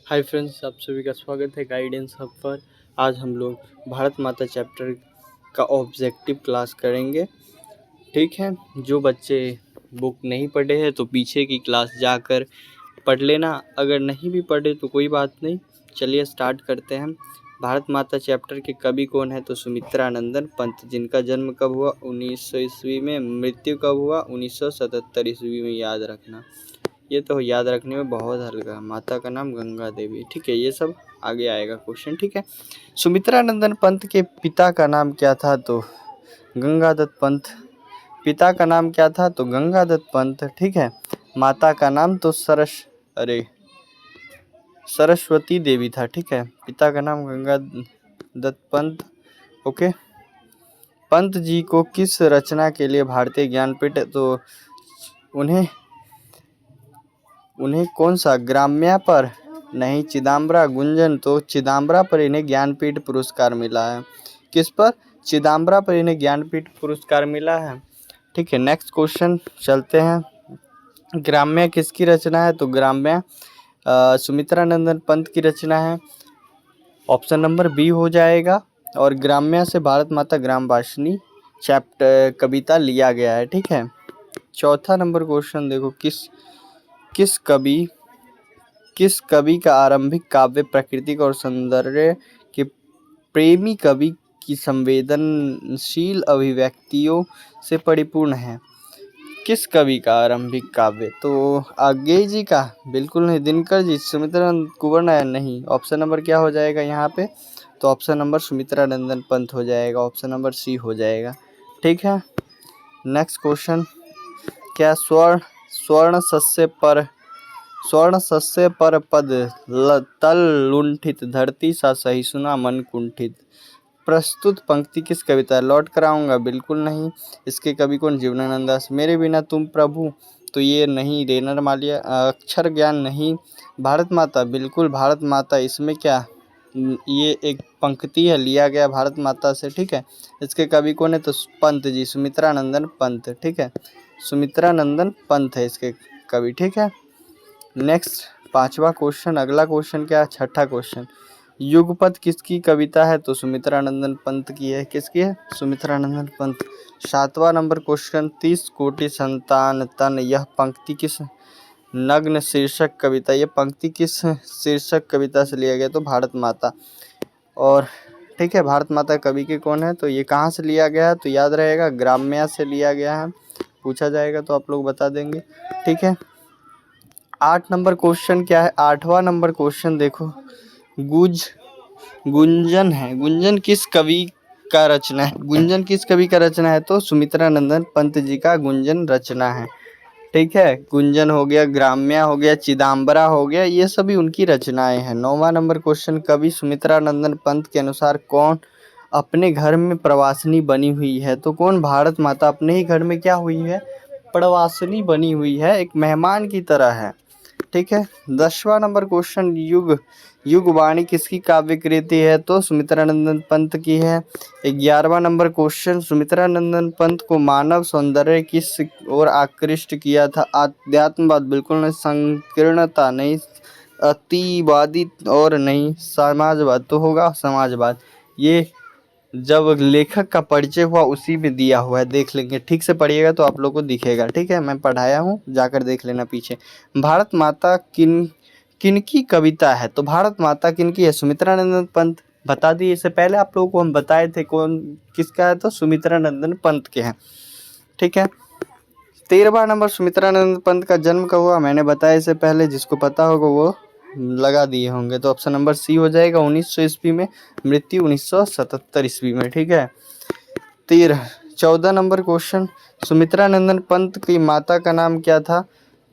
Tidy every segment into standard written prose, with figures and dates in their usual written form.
Hi friends, आप सभी का स्वागत है गाइडेंस हब पर। आज हम लोग भारत माता चैप्टर का ऑब्जेक्टिव क्लास करेंगे। ठीक है, जो बच्चे बुक नहीं पढ़े हैं तो पीछे की क्लास जाकर पढ़ लेना, अगर नहीं भी पढ़े तो कोई बात नहीं। चलिए स्टार्ट करते हैं। भारत माता चैप्टर के कवि कौन है? तो सुमित्रानंदन पंत, जिनका जन्म कब हुआ? 1900 ईस्वी में। मृत्यु कब हुआ? 1977 ईस्वी में। याद रखना, ये तो याद रखने में बहुत हल्का। माता का नाम गंगा देवी। ठीक है, ये सब आगे आएगा क्वेश्चन। ठीक है, सुमित्रानंदन पंत के पिता का नाम क्या था? तो गंगादत्त पंत। पिता का नाम क्या था? तो गंगादत्त पंत। ठीक है, माता का नाम तो सरस्वती देवी था। ठीक है, पिता का नाम गंगादत्त पंत। ओके, पंत जी को किस रचना के लिए भारतीय ज्ञानपीठ, तो उन्हें कौन सा? ग्राम्या पर? नहीं, चिदम्बरा गुंजन। तो चिदम्बरा पर इन्हें ज्ञानपीठ पुरस्कार मिला है। किस पर? चिदम्बरा पर इन्हें ज्ञानपीठ पुरस्कार मिला है। ठीक है, नेक्स्ट क्वेश्चन चलते हैं। ग्राम्या किसकी रचना है? तो ग्राम्या सुमित्रानंदन पंत की रचना है। ऑप्शन नंबर बी हो जाएगा। और ग्राम्या से भारत माता ग्राम वासिनी चैप्टर कविता लिया गया है। ठीक है, चौथा नंबर क्वेश्चन देखो, किस कवि का आरंभिक काव्य प्राकृतिक और सौंदर्य के प्रेमी कवि की संवेदनशील अभिव्यक्तियों से परिपूर्ण है? किस कवि का आरंभिक काव्य? तो आगे जी का? बिल्कुल नहीं। दिनकर जी, सुमित्रानंद कुंवर नायन? नहीं। ऑप्शन नंबर क्या हो जाएगा यहाँ पे? तो ऑप्शन नंबर सुमित्रानंदन पंत हो जाएगा। ऑप्शन नंबर सी हो जाएगा। ठीक है, नेक्स्ट क्वेश्चन। क्या स्वर्ण सस्य पर पद तल लुंठित, धरती सा सहिष्णुना मन कुंठित। प्रस्तुत पंक्ति किस कविता? लौट कर आऊंगा? बिल्कुल नहीं। इसके कवि कौन? जीवनानंद दास। मेरे बिना तुम प्रभु, तो ये नहीं। रेनर मालिया। अक्षर ज्ञान? नहीं। भारत माता? बिल्कुल भारत माता। इसमें क्या, ये एक पंक्ति है, लिया गया भारत माता से। ठीक है, इसके कवि कौन है? तो पंत जी, सुमित्रानंदन पंत। ठीक है, सुमित्रानंदन पंत है इसके कवि। ठीक है, नेक्स्ट पांचवा क्वेश्चन। अगला क्वेश्चन क्या है? छठा क्वेश्चन। युगपत किसकी कविता है? तो सुमित्रानंदन पंत की है। किसकी है? सुमित्रानंदन पंत। सातवां नंबर क्वेश्चन। 30 कोटि संतान तन, यह पंक्ति किस नग्न शीर्षक कविता? यह पंक्ति किस शीर्षक कविता से लिया गया? तो भारत माता। और ठीक है, भारत माता कवि के कौन है? तो ये कहाँ से लिया गया है? तो याद रहेगा, ग्राम्या से लिया गया है। पूछा जाएगा तो आप लोग बता देंगे। ठीक है, 8 नंबर क्वेश्चन क्या है? 8वां नंबर क्वेश्चन देखो, गुंजन है। गुंजन किस कवि का रचना है? गुंजन किस कवि का रचना है? तो सुमित्रानंदन पंत जी का गुंजन रचना है। ठीक है, गुंजन हो गया, ग्राम्या हो गया, चिदम्बरा हो गया, ये सभी उनकी रचनाएं हैं। 9वां नंबर क्वेश्चन। कवि सुमित्रानंदन पंत के अनुसार कौन अपने घर में प्रवासिनी बनी हुई है? तो कौन? भारत माता अपने ही घर में क्या हुई है? प्रवासिनी बनी हुई है, एक मेहमान की तरह है। ठीक है, 10वां नंबर क्वेश्चन। युगवाणी किसकी काव्य कृति है? तो सुमित्रानंदन पंत की है। 11वां नंबर क्वेश्चन। सुमित्रानंदन पंत को मानव सौंदर्य किस ओर आकृष्ट किया था? अध्यात्मवाद? बिल्कुल नहीं। संकीर्णता? नहीं। अतिवादी? और नहीं। समाजवाद? तो होगा समाजवाद। ये जब लेखक का परिचय हुआ उसी में दिया हुआ है, देख लेंगे। ठीक से पढ़िएगा तो आप लोग को दिखेगा। ठीक है, मैं पढ़ाया हूँ, जाकर देख लेना पीछे। भारत माता किनकी कविता है? तो भारत माता किनकी है? सुमित्रानंदन पंत। बता दिए, इससे पहले आप लोगों को हम बताए थे कौन किसका है, तो सुमित्रानंदन पंत के हैं। ठीक है, 13वां नंबर। सुमित्रानंदन पंत का जन्म कब हुआ? मैंने बताया इससे पहले, जिसको पता होगा वो लगा दिए होंगे। तो ऑप्शन नंबर सी हो जाएगा, 1900 ईस्वी में। मृत्यु 1977 ईस्वी में। ठीक है, 14 नंबर क्वेश्चन। सुमित्रानंदन पंत की माता का नाम क्या था?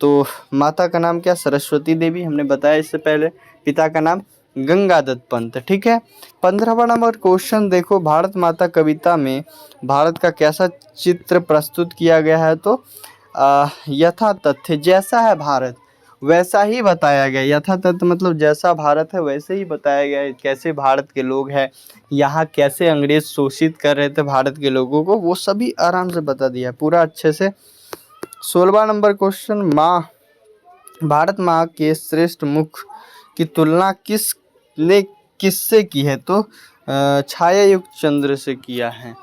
तो माता का नाम क्या? सरस्वती देवी, हमने बताया इससे पहले। पिता का नाम गंगादत्त पंत। ठीक है, 15वां नंबर क्वेश्चन देखो, भारत माता कविता में भारत का कैसा चित्र प्रस्तुत किया गया है? तो यथा तथ्य, जैसा है भारत वैसा ही बताया गया। यथा तथ्य मतलब जैसा भारत है वैसे ही बताया गया है। कैसे भारत के लोग हैं, यहाँ कैसे अंग्रेज शोषित कर रहे थे भारत के लोगों को, वो सभी आराम से बता दिया पूरा अच्छे से। 16वां नंबर क्वेश्चन। भारत माँ के श्रेष्ठ मुख की तुलना किसने किससे की है? तो छायायुक्त चंद्र से किया है।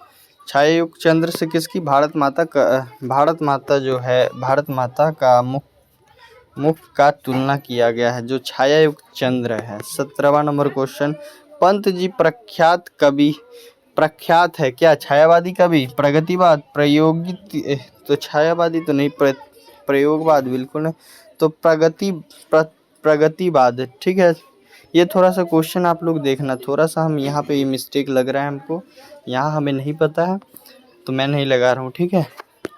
छायायुक्त चंद्र से किसकी? भारत माता जो है, भारत माता का मुख का तुलना किया गया है, जो छायायुक्त चंद्र है। 17वां नंबर क्वेश्चन, पंत जी प्रख्यात है क्या? छायावादी कवि, प्रगतिवाद, प्रयोगी, तो छायावादी तो नहीं, प्रयोगवाद बिल्कुल नहीं, तो प्रगतिवाद। ठीक है, ये थोड़ा सा क्वेश्चन आप लोग देखना, थोड़ा सा हम यहाँ पे ये मिस्टेक लग रहा है हमको, यहाँ हमें नहीं पता है तो मैं नहीं लगा रहा हूँ। ठीक है,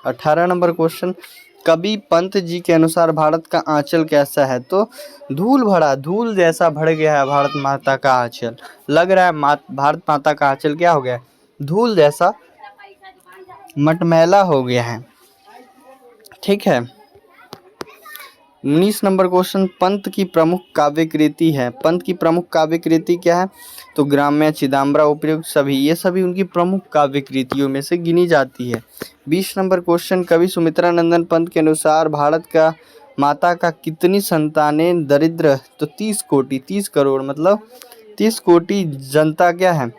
18 नंबर क्वेश्चन, कवि पंत जी के अनुसार भारत का आंचल कैसा है? तो धूल जैसा भर गया है भारत माता का आंचल। लग रहा है भारत माता का आंचल क्या हो गया है? धूल जैसा मटमैला हो गया है। ठीक है, 19 नंबर क्वेश्चन, पंत की प्रमुख काव्य कृति है। पंत की प्रमुख काव्य कृति क्या है? तो ग्राम्य, चिदम्बरा, उपयुक्त, सभी, ये सभी उनकी प्रमुख काव्य कृतियों में से गिनी जाती है। 20 नंबर क्वेश्चन, कवि सुमित्रा नंदन पंत के अनुसार भारत का माता का कितनी संतानें दरिद्र? तो 30 कोटि, 30 करोड़, मतलब 30 कोटि जनता क्या है?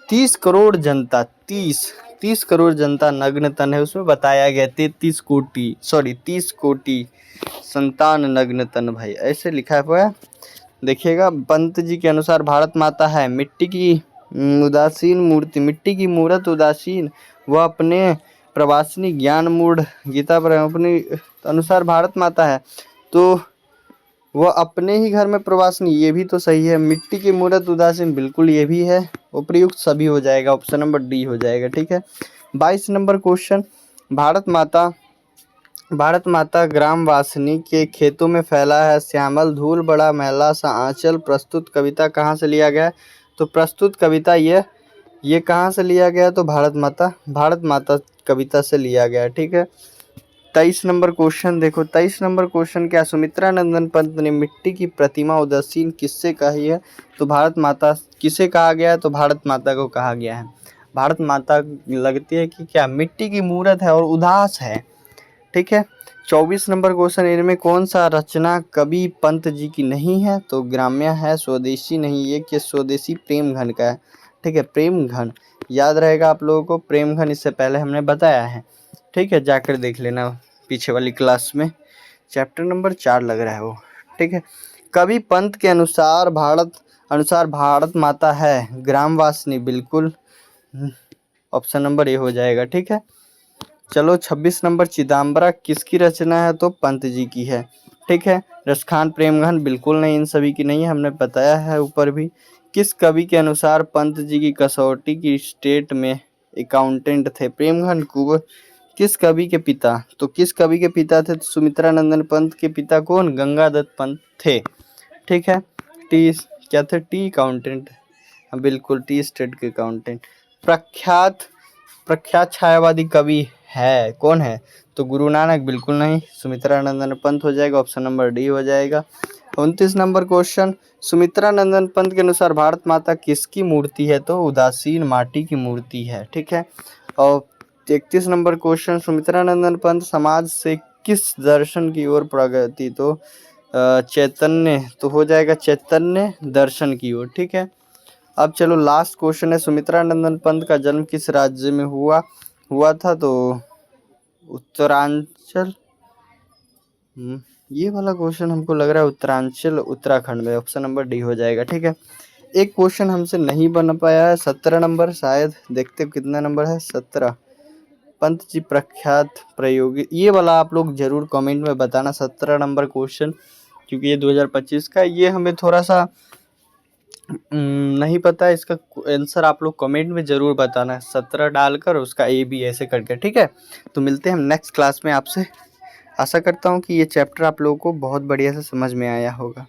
30 करोड़ जनता, 30 करोड़ जनता नग्न तन है, उसमें बताया गया 30 कोटि संतान नग्न तन, भाई ऐसे लिखा हुआ है। देखिएगा, पंत जी के अनुसार भारत माता है मिट्टी की उदासीन मूर्ति, मिट्टी की मूर्त उदासीन, वह अपने प्रवासिनी ज्ञान मूढ़, गीता पर अपने अनुसार भारत माता है तो वह अपने ही घर में प्रवासिनी, ये भी तो सही है। मिट्टी की मूर्त उदासीन, बिल्कुल ये भी है। उपयुक्त सभी हो जाएगा, ऑप्शन नंबर डी हो जाएगा। ठीक है, 22 नंबर क्वेश्चन, भारत माता ग्राम वासिनी के खेतों में फैला है श्यामल धूल बड़ा मैला सा आंचल, प्रस्तुत कविता कहाँ से लिया गया है? तो प्रस्तुत कविता ये कहाँ से लिया गया? तो भारत माता कविता से लिया गया। ठीक है, 23 नंबर क्वेश्चन देखो, 23 नंबर क्वेश्चन क्या, सुमित्रा नंदन पंत ने मिट्टी की प्रतिमा उदासीन किससे कही है? तो भारत माता किसे कहा गया है? तो भारत माता को कहा गया है। भारत माता लगती है कि क्या मिट्टी की मूर्त है और उदास है। ठीक है, 24 नंबर क्वेश्चन, इनमें कौन सा रचना कवि पंत जी की नहीं है? तो ग्राम्य है, स्वदेशी नहीं, ये कि स्वदेशी प्रेम घन का है। ठीक है, प्रेम घन याद रहेगा आप लोगों को, प्रेम घन इससे पहले हमने बताया है। ठीक है, जाकर देख लेना पीछे वाली क्लास में, चैप्टर नंबर 4 लग रहा है वो। ठीक है, कवि पंत के अनुसार भारत माता है ग्रामवासिनी, बिल्कुल ऑप्शन नंबर ए हो जाएगा। ठीक है, चलो 26 नंबर, चिदम्बरा किसकी रचना है? तो पंत जी की है। ठीक है, रसखान प्रेमघन बिल्कुल नहीं, इन सभी की नहीं है, हमने बताया है ऊपर भी। किस कवि के अनुसार पंत जी की कसौटी की स्टेट में अकाउंटेंट थे? प्रेमघन कुंवर। किस कवि के पिता? तो किस कवि के पिता थे? तो सुमित्रा नंदन पंत के पिता कौन? गंगादत्त पंत थे। ठीक है, टी क्या थे? टी अकाउंटेंट, बिल्कुल टी स्टेट के अकाउंटेंट। प्रख्यात छायावादी कवि है कौन है? तो गुरु नानक, बिल्कुल नहीं, सुमित्रा नंदन पंत हो जाएगा, ऑप्शन नंबर डी हो जाएगा। 29 नंबर क्वेश्चन, सुमित्रा नंदन पंत के अनुसार भारत माता किसकी मूर्ति है? तो उदासीन माटी की मूर्ति है। ठीक है, और 31 नंबर क्वेश्चन, सुमित्रा नंदन पंत समाज से किस दर्शन की ओर प्रगति? तो चैतन्य, तो हो जाएगा चैतन्य दर्शन की ओर। ठीक है, अब चलो लास्ट क्वेश्चन है, सुमित्रा नंदन पंत का जन्म किस राज्य में हुआ था? तो उत्तरांचल, ये वाला क्वेश्चन हमको लग रहा है उत्तरांचल उत्तराखंड में, ऑप्शन नंबर डी हो जाएगा। ठीक है, एक क्वेश्चन हमसे नहीं बन पाया है, 17 नंबर, शायद देखते कितना नंबर है, 17, पंत जी प्रख्यात प्रयोगी, ये वाला आप लोग जरूर कमेंट में बताना 17 नंबर क्वेश्चन, क्योंकि ये 2025 का, ये हमें थोड़ा सा नहीं पता है, इसका आंसर आप लोग कमेंट में ज़रूर बताना, 17 डालकर उसका ए बी ऐसे करके। ठीक है, तो मिलते हैं हम नेक्स्ट क्लास में आपसे। आशा करता हूँ कि ये चैप्टर आप लोगों को बहुत बढ़िया से समझ में आया होगा।